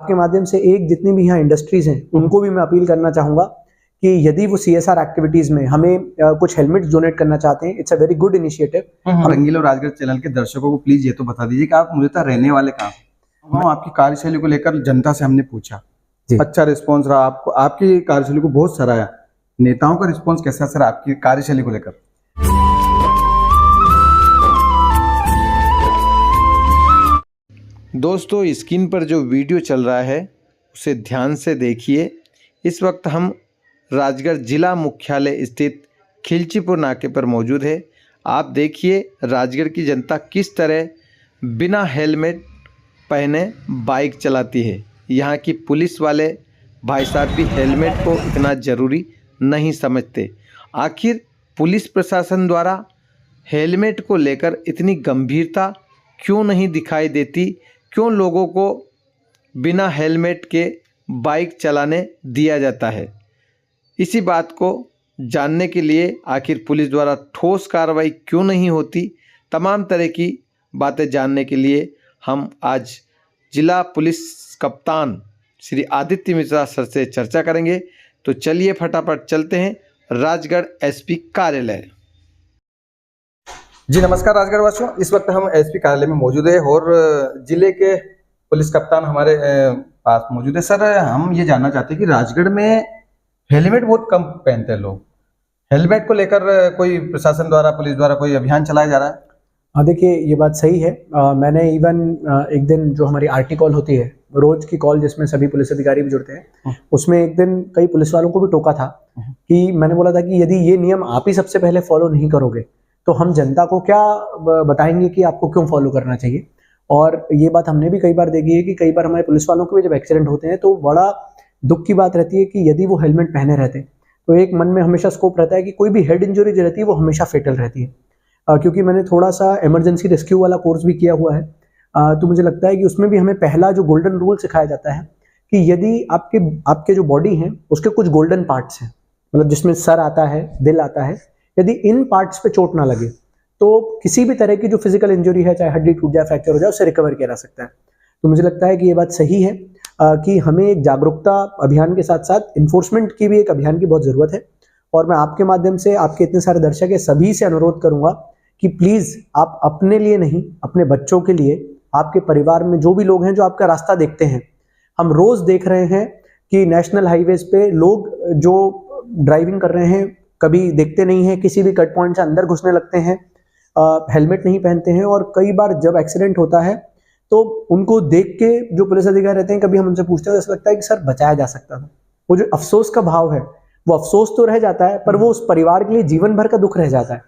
आपके माध्यम से एक जितनी भी यहाँ इंडस्ट्रीज हैं उनको भी मैं अपील करना चाहूँगा कि यदि वो CSR एक्टिविटीज में हमें कुछ हेलमेट्स डोनेट करना चाहते हैं, it's a very good initiative. Rangeela और राजगढ़ चैनल के दर्शकों को प्लीज ये तो बता दीजिए कि आप मूलतः रहने वाले कहाँ से? हाँ, आपकी कार्यशैली को लेकर जनता से हमने पूछा, अच्छा रिस्पॉन्स रहा, आपको आपकी कार्यशैली को बहुत सराहा। नेताओं का रिस्पॉन्स कैसा सर आपकी कार्यशैली को लेकर? दोस्तों, स्क्रीन पर जो वीडियो चल रहा है उसे ध्यान से देखिए। इस वक्त हम राजगढ़ जिला मुख्यालय स्थित खिलचीपुर नाके पर मौजूद है। आप देखिए राजगढ़ की जनता किस तरह बिना हेलमेट पहने बाइक चलाती है। यहाँ की पुलिस वाले भाई साहब भी हेलमेट को इतना ज़रूरी नहीं समझते। आखिर पुलिस प्रशासन द्वारा हेलमेट को लेकर इतनी गंभीरता क्यों नहीं दिखाई देती? क्यों लोगों को बिना हेलमेट के बाइक चलाने दिया जाता है? इसी बात को जानने के लिए आखिर पुलिस द्वारा ठोस कार्रवाई क्यों नहीं होती, तमाम तरह की बातें जानने के लिए हम आज जिला पुलिस कप्तान श्री आदित्य मिश्रा सर से चर्चा करेंगे। तो चलिए फटाफट चलते हैं राजगढ़ SP कार्यालय। जी नमस्कार राजगढ़ वासियों, इस वक्त हम SP कार्यालय में मौजूद है और जिले के पुलिस कप्तान हमारे पास मौजूद है। सर, हम ये जानना चाहते हैं कि राजगढ़ में हेलमेट बहुत कम पहनते हैं लोग। हेलमेट को लेकर कोई प्रशासन द्वारा, पुलिस द्वारा कोई अभियान चलाया जा रहा है? हाँ, देखिए ये बात सही है। मैंने इवन एक दिन जो हमारी RT कॉल होती है, रोज की कॉल जिसमें सभी पुलिस अधिकारी भी जुड़ते हैं, उसमें एक दिन कई पुलिस वालों को भी टोका था कि मैंने बोला था कि यदि ये नियम आप ही सबसे पहले फॉलो नहीं करोगे तो हम जनता को क्या बताएंगे कि आपको क्यों फॉलो करना चाहिए। और ये बात हमने भी कई बार देखी है कि कई बार हमारे पुलिस वालों को भी जब एक्सीडेंट होते हैं तो बड़ा दुख की बात रहती है कि यदि वो हेलमेट पहने रहते तो एक मन में हमेशा स्कोप रहता है कि कोई भी हेड इंजरी जो रहती है वो हमेशा फेटल रहती है। क्योंकि मैंने थोड़ा सा इमरजेंसी रेस्क्यू वाला कोर्स भी किया हुआ है, तो मुझे लगता है कि उसमें भी हमें पहला जो गोल्डन रूल सिखाया जाता है कि यदि आपके जो बॉडी है उसके कुछ गोल्डन पार्ट्स हैं, मतलब जिसमें सर आता है, दिल आता है, यदि इन पार्ट्स पे चोट ना लगे तो किसी भी तरह की जो फिजिकल इंजरी है, चाहे हड्डी टूट जाए, फ्रैक्चर हो जाए, उससे रिकवर किया जा सकता है। तो मुझे लगता है कि ये बात सही है कि हमें एक जागरूकता अभियान के साथ साथ इन्फोर्समेंट की भी एक अभियान की बहुत ज़रूरत है। और मैं आपके माध्यम से, आपके इतने सारे दर्शक है, सभी से अनुरोध करूंगा कि प्लीज़ आप अपने लिए नहीं, अपने बच्चों के लिए, आपके परिवार में जो भी लोग हैं जो आपका रास्ता देखते हैं, हम रोज़ देख रहे हैं कि नेशनल हाईवेज पे लोग जो ड्राइविंग कर रहे हैं कभी देखते नहीं हैं, किसी भी कट पॉइंट से अंदर घुसने लगते हैं, हेलमेट नहीं पहनते हैं। और कई बार जब एक्सीडेंट होता है तो उनको देख के जो पुलिस अधिकारी रहते हैं, कभी हम उनसे पूछते हैं तो ऐसा लगता है कि सर बचाया जा सकता था। वो जो अफसोस का भाव है, वो अफसोस तो रह जाता है पर वो उस परिवार के लिए जीवन भर का दुख रह जाता है।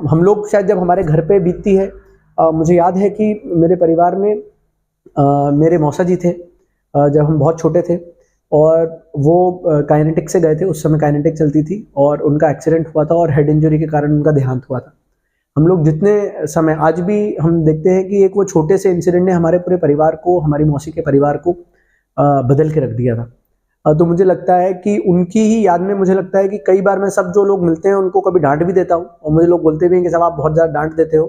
हम लोग शायद जब हमारे घर पे बीतती है, मुझे याद है कि मेरे परिवार में मेरे मौसा जी थे, जब हम बहुत छोटे थे और वो काइनेटिक से गए थे, उस समय काइनेटिक चलती थी और उनका एक्सीडेंट हुआ था और हेड इंजरी के कारण उनका देहांत हुआ था। हम लोग जितने समय, आज भी हम देखते हैं कि एक वो छोटे से इंसिडेंट ने हमारे पूरे परिवार को, हमारी मौसी के परिवार को बदल के रख दिया था। तो मुझे लगता है कि उनकी ही याद में, मुझे लगता है कि कई बार मैं सब जो लोग मिलते हैं उनको कभी डांट भी देता हूँ और मुझे लोग बोलते भी हैं कि साहब आप बहुत ज़्यादा डांट देते हो,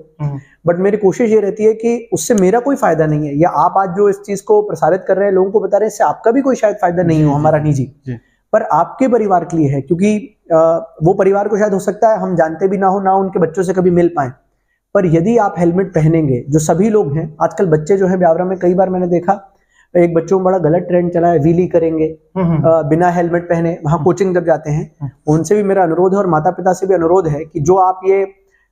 बट मेरी कोशिश ये रहती है कि उससे मेरा कोई फायदा नहीं है, या आप आज जो इस चीज़ को प्रसारित कर रहे हैं, लोगों को बता रहे हैं, इससे आपका भी कोई शायद फायदा नहीं हो, हमारा निजी, पर आपके परिवार के लिए है। क्योंकि वो परिवार को शायद हो सकता है हम जानते भी ना हो, ना उनके बच्चों से कभी मिल पाए, पर यदि आप हेलमेट पहनेंगे, जो सभी लोग हैं, आजकल बच्चे जो हैं ब्यावरा में, कई बार मैंने देखा एक बच्चों में बड़ा गलत ट्रेंड चला है, व्हीली करेंगे बिना हेलमेट पहने, वहां कोचिंग जब जाते हैं। उनसे भी मेरा अनुरोध है और माता पिता से भी अनुरोध है कि जो आप ये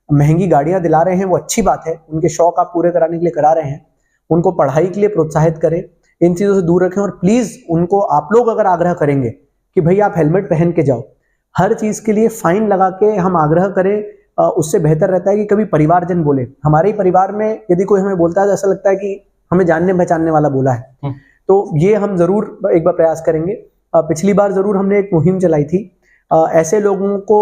महंगी गाड़ियां दिला रहे हैं वो अच्छी बात है, उनके शौक आप पूरे कराने के लिए करा रहे हैं, उनको पढ़ाई के लिए प्रोत्साहित करें, इन चीजों से दूर रखें। और प्लीज उनको, आप लोग अगर आग्रह करेंगे कि भाई आप हेलमेट पहन के जाओ, हर चीज के लिए फाइन लगा के हम आग्रह करें, उससे बेहतर रहता है कि कभी परिवारजन बोले। हमारे ही परिवार में यदि कोई हमें बोलता है तो ऐसा लगता है कि हमें जानने पहचानने वाला बोला है। तो ये हम जरूर एक बार प्रयास करेंगे। पिछली बार जरूर हमने एक मुहिम चलाई थी, ऐसे लोगों को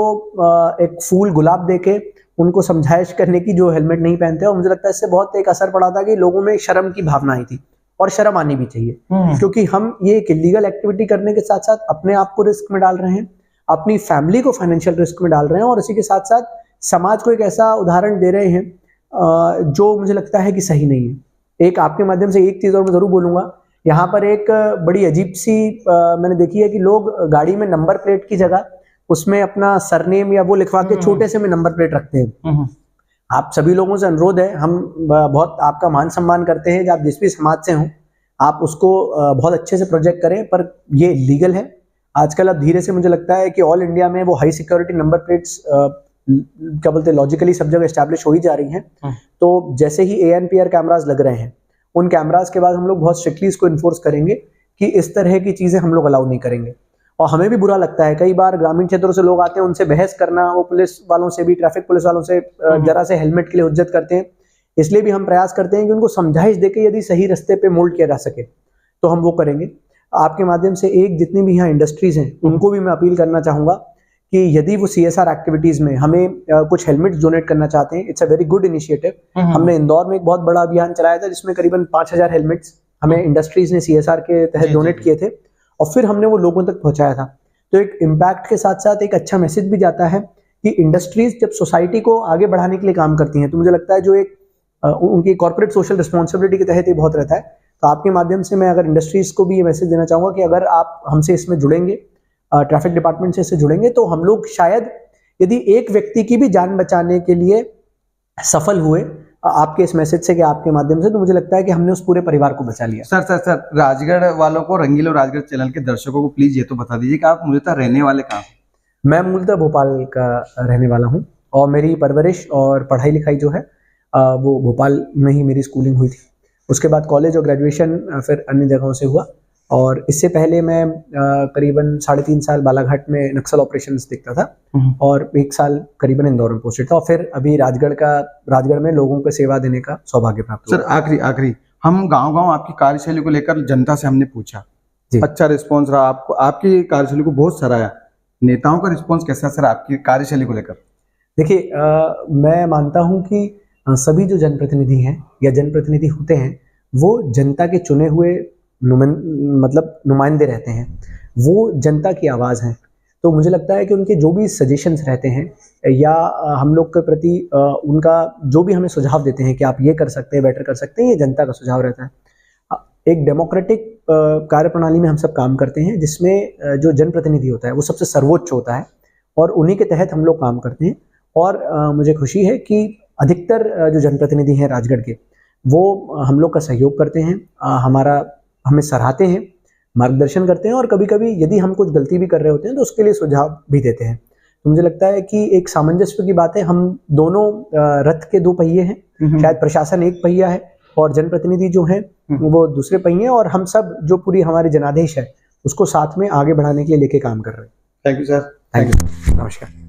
एक फूल गुलाब देके उनको समझाइश करने की जो हेलमेट नहीं पहनते, और मुझे लगता है इससे बहुत एक असर पड़ा था कि लोगों में शर्म की भावना आई थी, और शर्म आनी भी चाहिए, क्योंकि हम ये एक इलीगल एक्टिविटी करने के साथ साथ अपने आप को रिस्क में डाल रहे हैं, अपनी फैमिली को फाइनेंशियल रिस्क में डाल रहे हैं, और इसी के साथ साथ समाज को एक ऐसा उदाहरण दे रहे हैं जो मुझे लगता है कि सही नहीं है। एक आपके माध्यम से एक चीज और मैं जरूर बोलूंगा, यहाँ पर एक बड़ी अजीब सी मैंने देखी है कि लोग गाड़ी में नंबर प्लेट की जगह उसमें अपना सरनेम या वो लिखवा के छोटे से में नंबर प्लेट रखते हैं। आप सभी लोगों से अनुरोध है, हम बहुत आपका मान सम्मान करते हैं कि आप जिस भी समाज से हों आप उसको बहुत अच्छे से प्रोजेक्ट करें, पर ये लीगल है। आजकल अब धीरे से मुझे लगता है कि ऑल इंडिया में वो हाई सिक्योरिटी नंबर प्लेट्स क्या बोलते हैं लॉजिकली सब जगह एस्टैब्लिश हो ही जा रही हैं। तो जैसे ही ANPR कैमराज लग रहे हैं उन कैमराज के बाद हम लोग बहुत स्ट्रिक्टली इसको इन्फोर्स करेंगे कि इस तरह की चीजें हम लोग अलाउ नहीं करेंगे। और हमें भी बुरा लगता है, कई बार ग्रामीण क्षेत्रों से लोग आते हैं, उनसे बहस करना, वो पुलिस वालों से भी, ट्रैफिक पुलिस वालों से जरा से हेलमेट के लिए हुज्जत करते हैं। इसलिए भी हम प्रयास करते हैं कि उनको समझाइश देके यदि सही रास्ते पे मोल्ड किया जा सके तो हम वो करेंगे। आपके माध्यम से एक जितनी भी यहाँ इंडस्ट्रीज हैं उनको भी मैं अपील करना चाहूंगा कि यदि वो CSR एक्टिविटीज में हमें कुछ हेलमेट्स डोनेट करना चाहते हैं, it's a very good initiative. हमने इंदौर में एक बहुत बड़ा अभियान चलाया था जिसमें करीबन 5000 हेलमेट्स हमें इंडस्ट्रीज ने CSR के तहत डोनेट किए थे और फिर हमने वो लोगों तक पहुंचाया था। तो एक इम्पैक्ट के साथ साथ एक अच्छा मैसेज भी जाता है कि इंडस्ट्रीज जब सोसाइटी को आगे बढ़ाने के लिए काम करती हैं तो मुझे लगता है जो एक उनकी कॉर्पोरेट सोशल रिस्पॉन्सिबिलिटी के तहत ये बहुत रहता है। तो आपके माध्यम से मैं अगर इंडस्ट्रीज को भी ये मैसेज देना चाहूँगा कि अगर आप हमसे इसमें जुड़ेंगे, ट्रैफिक डिपार्टमेंट से इससे जुड़ेंगे, तो हम लोग शायद यदि एक व्यक्ति की भी जान बचाने के लिए सफल हुए आपके इस मैसेज से कि आपके माध्यम से, तो मुझे लगता है कि हमने उस पूरे परिवार को बचा लिया। सर राजगढ़ वालों को, रंगीलो राजगढ़ चैनल के दर्शकों को प्लीज ये तो बता दीजिए कि आप मूलतः रहने वाले कहाँ? मैं मूलतः भोपाल का रहने वाला हूँ और मेरी परवरिश और पढ़ाई लिखाई जो है वो भोपाल में ही मेरी स्कूलिंग हुई थी। उसके बाद कॉलेज और ग्रेजुएशन फिर अन्य जगहों से हुआ और इससे पहले मैं करीबन 3.5 साल बालाघाट में नक्सल ऑपरेशंस देखता था और 1 साल करीबन इंदौर में पोस्टेड था और फिर अभी राजगढ़ में लोगों को सेवा देने का सौभाग्य प्राप्त हुआ। सर आखिरी हम गांव-गांव आपकी कार्यशैली को लेकर जनता से हमने पूछा, अच्छा रिस्पॉन्स रहा, आपको आपकी कार्यशैली को बहुत सराहा। नेताओं का रिस्पॉन्स कैसा सर आपकी कार्यशैली को लेकर? देखिए मैं मानता हूँ कि सभी जो जनप्रतिनिधि हैं या जनप्रतिनिधि होते हैं वो जनता के चुने हुए नुमाइंदे रहते हैं, वो जनता की आवाज़ हैं। तो मुझे लगता है कि उनके जो भी सजेशंस रहते हैं या हम लोग के प्रति उनका जो भी हमें सुझाव देते हैं कि आप ये कर सकते हैं, बेटर कर सकते हैं, ये जनता का सुझाव रहता है। एक डेमोक्रेटिक कार्यप्रणाली में हम सब काम करते हैं जिसमें जो जनप्रतिनिधि होता है वो सबसे सर्वोच्च होता है और उन्हीं के तहत हम लोग काम करते हैं। और मुझे खुशी है कि अधिकतर जो जनप्रतिनिधि हैं राजगढ़ के वो हम लोग का सहयोग करते हैं, हमें सराहते हैं, मार्गदर्शन करते हैं और कभी कभी यदि हम कुछ गलती भी कर रहे होते हैं तो उसके लिए सुझाव भी देते हैं। तो मुझे लगता है कि एक सामंजस्य की बात है, हम दोनों रथ के 2 पहिए हैं, शायद प्रशासन एक पहिया है और जनप्रतिनिधि जो हैं वो दूसरे पहिए और हम सब जो पूरी हमारी जनादेश है उसको साथ में आगे बढ़ाने के लिए लेके काम कर रहे हैं। Thank you sir. Thank you. नमस्कार।